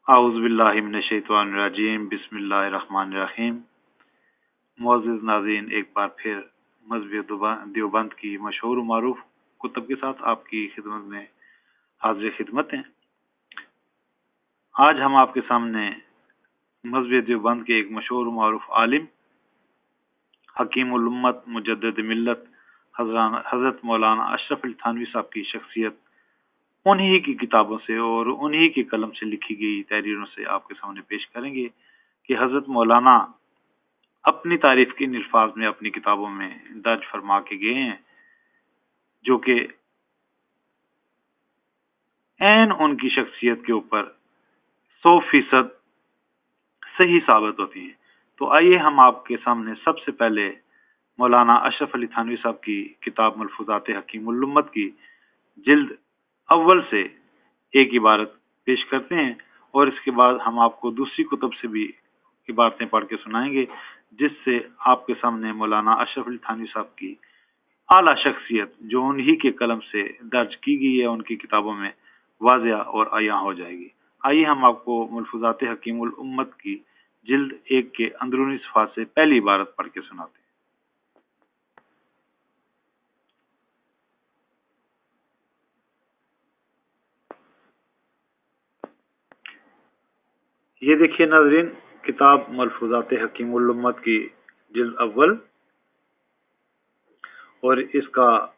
आऊज़ बिल्लाहि मिनश शैतानिर रजीम बिस्मिल्लाहिर्रहमानिर रहीम। मुअज़्ज़िज़ नाज़रीन, एक बार फिर मज़हब देवबंद की मशहूर और मारूफ कुतुब के साथ आपकी खिदमत में हाजिर खिदमत हैं। आज हम आपके सामने मज़हब देवबंद के एक मशहूर और मारूफ आलिम हकीमुल उम्मत मुजद्दिद मिल्लत हज़रत मौलाना अशरफ अली थानवी साहब की शख्सियत उन्हीं की किताबों से और उन्हीं के कलम से लिखी गई तहरीरों से आपके सामने पेश करेंगे कि हज़रत मौलाना अपनी तारीफ के अल्फाज में अपनी किताबों में दर्ज फरमा के गए हैं, जो कि ऐन उनकी शख्सियत के ऊपर 100% सही साबित होती हैं। तो आइए हम आपके सामने सबसे पहले मौलाना अशरफ अली थानवी साहब की किताब मलफूजात हकीमुल उम्मत की जिल्द अव्वल से एक इबारत पेश करते हैं और इसके बाद हम आपको दूसरी कुतुब से भी इबारतें पढ़ के सुनाएंगे, जिससे आपके सामने मौलाना अशरफ अली थानवी साहब की आला शख्सियत जो उन्हीं के कलम से दर्ज की गई है उनकी किताबों में वाज़िया और आया हो जाएगी। आइए हम आपको मलफूजात हकीमुल उम्मत की जिल्द 1 के अंदरूनी सफ़ा से पहली इबारत पढ़ के सुनाते हैं। ये देखिए नाज़रीन, किताब मलफूजात हकीमुल उम्मत की जिल्द अव्वल और इसका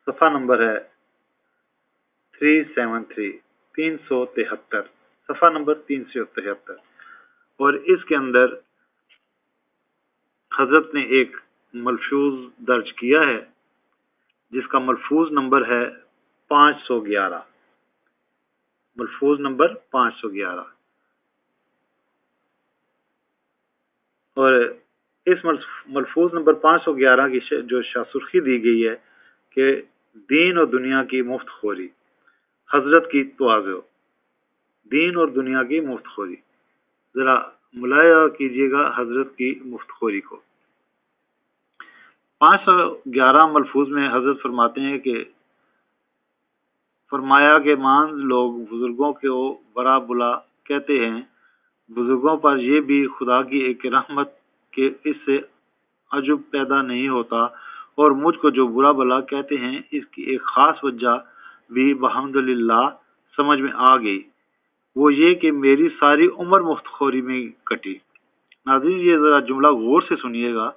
सफ़ा नंबर है 373 सफ़ा नंबर 373 और इसके अंदर हजरत ने एक मलफूज दर्ज किया है जिसका मलफूज नंबर है 511। मलफूज नंबर 511 और इस मलफूज नंबर 511 की जो शासुर्खी दी गई है कि दीन और दुनिया की मुफ्त खोरी, हजरत की तवाज़ो, दीन और दुनिया की मुफ्त खोरी। जरा मुलाया कीजिएगा हजरत की मुफ्त खोरी को। 511 मलफूज में हजरत फरमाते हैं कि फरमाया कि मांझ लोग बुजुर्गों को बड़ा बुला कहते हैं, बुजुर्गों पर यह भी खुदा की एक रहमत के इससे अजुब पैदा नहीं होता, और मुझको जो बुरा भला कहते हैं इसकी एक खास वजह भी बहम्दुलिल्लाह समझ में आ गई, वो ये कि मेरी सारी उम्र मुफ्तखोरी में कटी। नाज़रीन, ये ज़रा जुमला गौर से सुनिएगा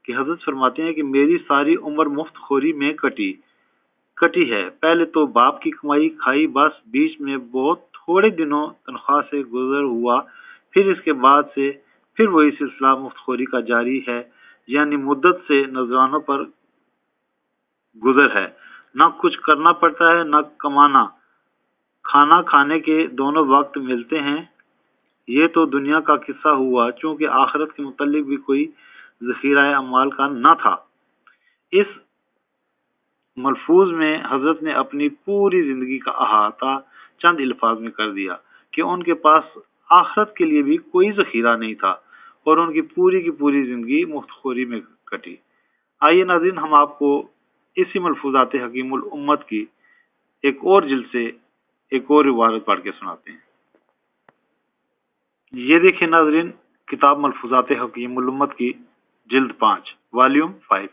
कि हजरत फरमाते हैं कि मेरी सारी उम्र मुफ्तखोरी में कटी है। पहले तो बाप की कमाई खाई, बस बीच में बहुत थोड़े दिनों तनख्वाह से गुजर हुआ, फिर इसके बाद से फिर वही सिलसिला मुफ्तखोरी का जारी है, यानी मुद्दत से नजरानों पर गुजर है। न कुछ करना पड़ता है न कमाना, खाना खाने के दोनों वक्त मिलते हैं। ये तो दुनिया का किस्सा हुआ, चूंकि आखिरत के मुतालिक भी कोई ज़ख़ीरा अमाल का न था। इस मलफूज में हजरत ने अपनी पूरी जिंदगी का अहाता चंद अल्फाज में कर दिया कि उनके पास आखिरत के लिए भी कोई ज़ख़ीरा नहीं था और उनकी की पूरी जिंदगी मुफ्तखोरी में कटी। आइए नाज़रीन, हम आपको इसी मलफूजात हकीमुल उम्मत की एक और जिल्द से एक और इबारत पढ़ के सुनाते हैं। ये देखिए नाज़रीन, किताब मलफूजात हकीमुल उम्मत की जिल्द 5 वॉल्यूम 5,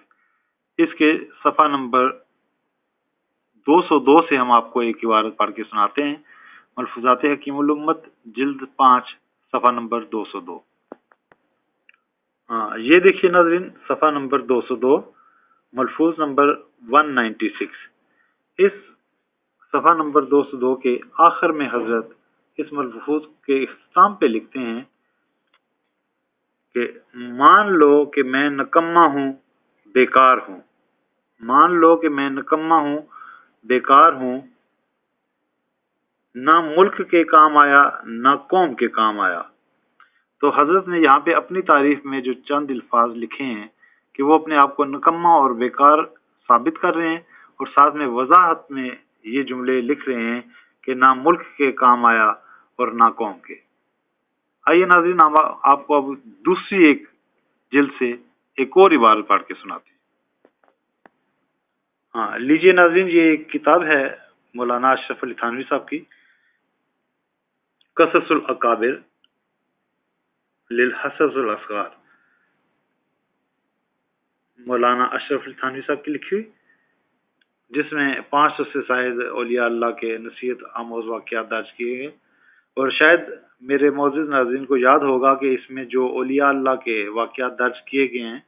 इसके सफ़ा नंबर 202 से हम आपको एक इबारत पढ़ के सुनाते हैं। मलफूजात हकीमुल उम्मत जिल्द 5 सफ़ा नंबर 202। हाँ, ये देखिए नाज़रीन, सफ़ा नंबर 202, मलफूज नंबर 196। इस सफ़ा नंबर 202 के आखिर में हजरत इस मलफूज के इख्तिताम पे लिखते हैं कि मान लो कि मैं निकम्मा हूँ, बेकार हूँ। मान लो कि मैं निकम्मा हूँ, बेकार हूँ, ना मुल्क के काम आया ना कौम के काम आया। तो हजरत ने यहाँ पे अपनी तारीफ में जो चंद अल्फाज लिखे हैं कि वो अपने आप को निकम्मा और बेकार साबित कर रहे हैं, और साथ में वजाहत में ये जुमले लिख रहे हैं कि ना मुल्क के काम आया और ना कौम के। आइए नाज़रीन, हम आपको अब दूसरी एक जिल्द से एक और इबारत पढ़ के सुनाते हैं। हाँ, लीजिए नाज़रीन, ये एक किताब है मौलाना अशरफ अली थानवी साहब की, क़ससुल अकाबिर लिल हससुल असगार, मौलाना अशरफ अली थानवी साहब की लिखी हुई, जिसमें 500 से शायद औलिया अल्लाह के नसीहत आमोज़ वाक़यात दर्ज किए गए। और शायद मेरे मौजूद नाज़रीन को याद होगा कि इसमें जो औलिया अल्लाह के वाक़यात दर्ज किए गए हैं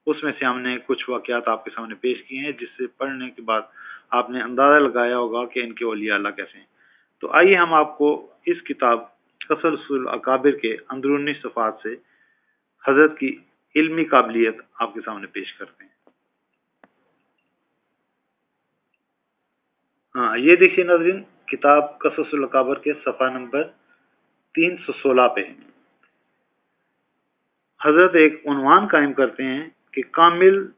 उसमें से हमने कुछ वाक़यात आपके सामने पेश किए हैं, जिससे पढ़ने के बाद आपने अंदाज़ा लगाया होगा कि इनके औलिया अल्लाह कैसे हैं। तो आइए हम आपको इस किताब क़ससुल अकाबिर के अंदरूनी सफ़ात से हज़रत की इल्मी काबिलियत आपके सामने पेश करते हैं। हाँ, ये देखिए नाज़रीन, किताब क़ससुल अकाबिर के सफ़ा नंबर 316 पे हज़रत एक उन्वान कायम करते हैं कि कामिल,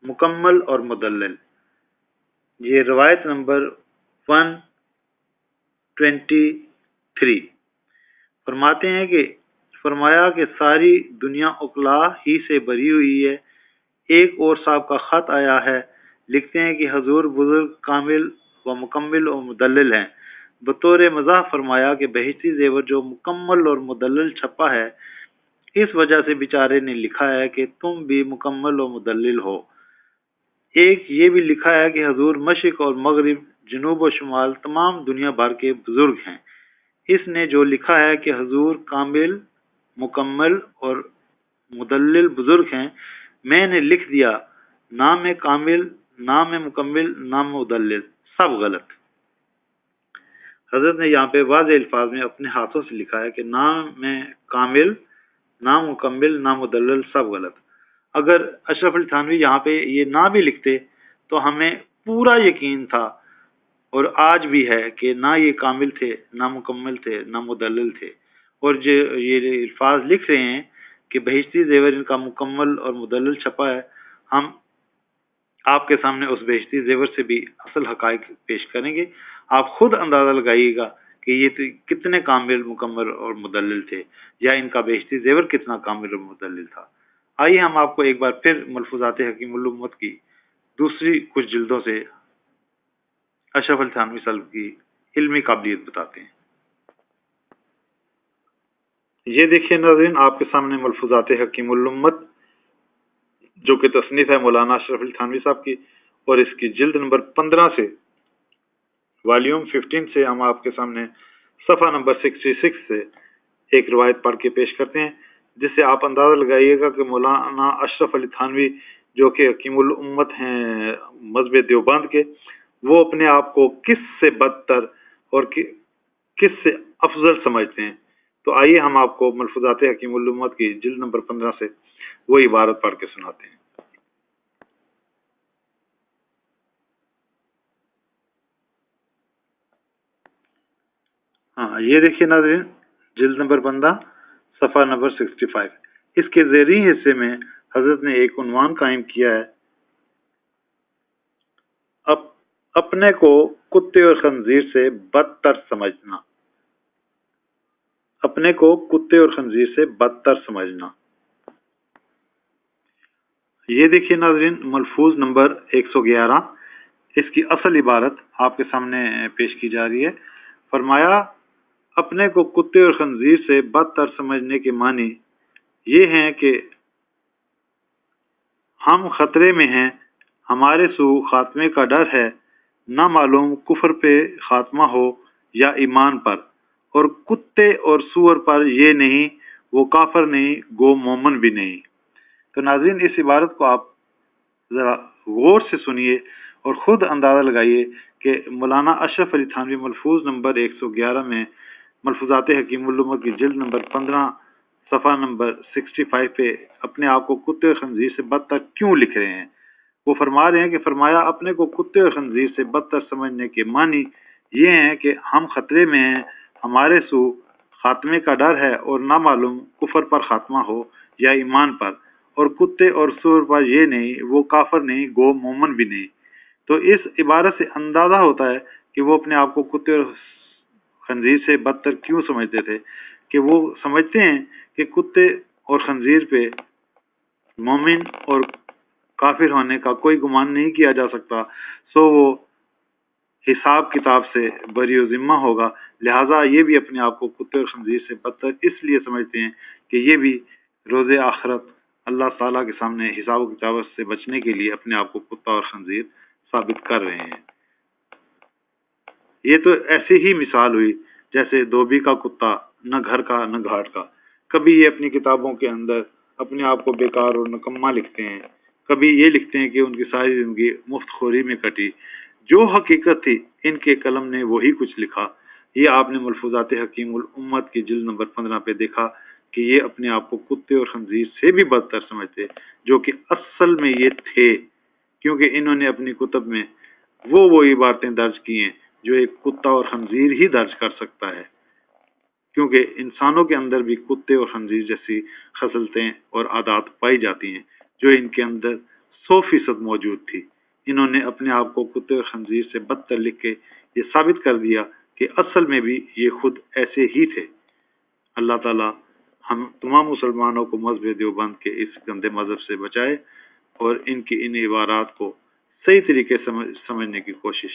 मुकम्मल और मुदल्लल। ये रवायत नंबर 123 फरमाते हैं कि फरमाया कि सारी दुनिया उकला ही से भरी हुई है। एक और साहब का ख़त आया है, लिखते हैं कि हजूर बुजुर्ग कामिल व मुकम्मिल और मुदल्लल हैं। बतौर मज़ाह फरमाया कि बहिश्ती ज़ेवर जो मुकम्मल और मुदल्लल छपा है, इस वजह से बेचारे ने लिखा है कि तुम भी मुकम्मल और मुदल्लल हो। एक ये भी लिखा है कि हजूर मशरिक और मगरिब, जनूब और शुमाल तमाम दुनिया भर के बुजुर्ग हैं। इसने जो लिखा है कि हजूर कामिल, मुकम्मल और मुदल्लिल बुजुर्ग हैं, मैंने लिख दिया नाम है कामिल, नाम है मुकम्मिल, नाम मुदल्लिल, सब गलत। हजरत ने यहाँ पे वाज़ेह अल्फाज में अपने हाथों से लिखा है कि नाम में कामिल, नाम मुकम्मिल, नाम मुदल्लिल, सब गलत। अगर अशरफ अली थानवी यहाँ पे ये ना भी लिखते तो हमें पूरा यकीन था, और आज भी है, कि ना ये कामिल थे, ना मुकम्मल थे, ना मुदल्लिल थे। और जो ये अल्फाज लिख रहे हैं कि बहिश्ती ज़ेवर इनका मुकम्मल और मुदल्लिल छपा है, हम आपके सामने उस बहिश्ती ज़ेवर से भी असल हक़ाइक़ पेश करेंगे। आप खुद अंदाज़ा लगाइएगा कि ये कितने कामिल, मुकम्मल और मुदल्लिल थे, या इनका बहिश्ती ज़ेवर कितना कामिल और मुदल्लिल था। आइए हम आपको एक बार फिर मलफूज़ात हकीमुल उम्मत की दूसरी कुछ जिल्दों से अशरफ अली थानवी साहब की इल्मी काबिलियत बताते हैं। ये देखिए नाज़रीन, आपके सामने मलफूज़ात हकीमुल उम्मत, जो कि तसनीफ़ है मौलाना अशरफ अली थानवी साहब की, और इसकी जिल्द नंबर 15 से, वॉल्यूम 15 से हम आपके सामने सफ़ा नंबर 66 से एक रवायत पढ़ के पेश करते हैं, जिससे आप अंदाज़ा लगाइएगा कि मौलाना अशरफ अली थानवी, जो कि हकीमुल उम्मत हैं मज़हब देवबंद के, वो अपने आप को किस से बदतर और किस से अफजल समझते हैं। तो आइए हम आपको मलफूज़ात हकीमुल उम्मत की जिल्द नंबर 15 से वो इबारत पढ़ के सुनाते हैं। हाँ, ये देखिए नाज़रीन, जिल्द नंबर 15 सफ़ा नंबर 65। इसके ज़ेरी हिस्से में हज़रत ने एक उन्वान कायम किया है, अपने को कुत्ते और खंजीर से बदतर समझना। अपने को कुत्ते और खंजीर से बदतर समझना। ये देखिए नाज़रीन, मलफूज नंबर 111, इसकी असल इबारत आपके सामने पेश की जा रही है। फरमाया, अपने को कुत्ते और खंजीर से बदतर समझने के मानी ये हैं कि हम खतरे में हैं, हमारे सू खात्मे का डर है, ना मालूम कुफर पे खात्मा हो या ईमान पर, और कुत्ते और सूअर पर ये नहीं, वो काफर नहीं, गो मोमन भी नहीं। तो नाज़रीन, इस इबारत को आप ज़रा गौर से सुनिए और ख़ुद अंदाज़ा लगाइए कि मौलाना अशरफ अली थानवी मलफूज नंबर 111 में मलफूज़ात हकीमुल उम्मत की जिल्द नंबर 15 सफ़ा नंबर 65 पे अपने आप को कुत्ते और खंजीर से बदतर क्यों लिख रहे हैं। वो फरमा रहे हैं कि फरमाया, अपने को कुत्ते और खंजीर से बदतर समझने के मानी ये हैं कि हम खतरे में हैं, हमारे सू खात्मे का डर है, और ना मालूम कुफर पर खात्मा हो या ईमान पर, और कुत्ते और सूअर पर ये नहीं, वो काफर नहीं, गो मोमन भी नहीं। तो इस इबारत से अंदाजा होता है कि वो अपने आप को कुत्ते और खंजीर से बदतर क्यों समझते थे, कि वो समझते हैं कि कुत्ते और खंजीर पे मोमिन और काफिर होने का कोई गुमान नहीं किया जा सकता, सो वो हिसाब किताब से बरी ज़िम्मा होगा। लिहाजा ये भी अपने आप को कुत्ते और खंजीर से बदतर इसलिए समझते हैं कि ये भी रोज़े आखिरत अल्लाह ताला के सामने हिसाब किताब से बचने के लिए अपने आप को कुत्ता और खंजीर साबित कर रहे हैं। ये तो ऐसी ही मिसाल हुई जैसे धोबी का कुत्ता, न घर का न घाट का। कभी ये अपनी किताबों के अंदर अपने आप को बेकार और निकम्मा लिखते हैं, कभी ये लिखते हैं कि उनकी सारी जिंदगी मुफ्तखोरी में कटी। जो हकीकत थी इनके कलम ने वही कुछ लिखा। ये आपने मलफूजात हकीमुल उम्मत की जिल्द नंबर 15 पे देखा कि ये अपने आप को कुत्ते और खंजीर से भी बदतर समझते, जो कि असल में ये थे, क्योंकि इन्होंने अपनी कुतब में वही बातें दर्ज की हैं जो एक कुत्ता और खंजीर ही दर्ज कर सकता है, क्योंकि इंसानों के अंदर भी कुत्ते और खंजीर जैसी खसलतें और आदत पाई जाती हैं जो इनके अंदर 100% मौजूद थी। इन्होंने अपने आप को कुत्ते और खंजीर से बदतर लिख के ये साबित कर दिया कि असल में भी ये खुद ऐसे ही थे। अल्लाह ताला हम तमाम मुसलमानों को मज़हब देवबंद के इस गंदे मज़हब से बचाए और इनकी इन इबारात को सही तरीके से समझने की कोशिश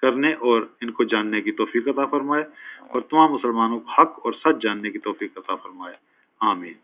करने और इनको जानने की तौफीक अता फरमाए और तमाम मुसलमानों को हक और सच जानने की तौफीक अता फरमाए। आमीन।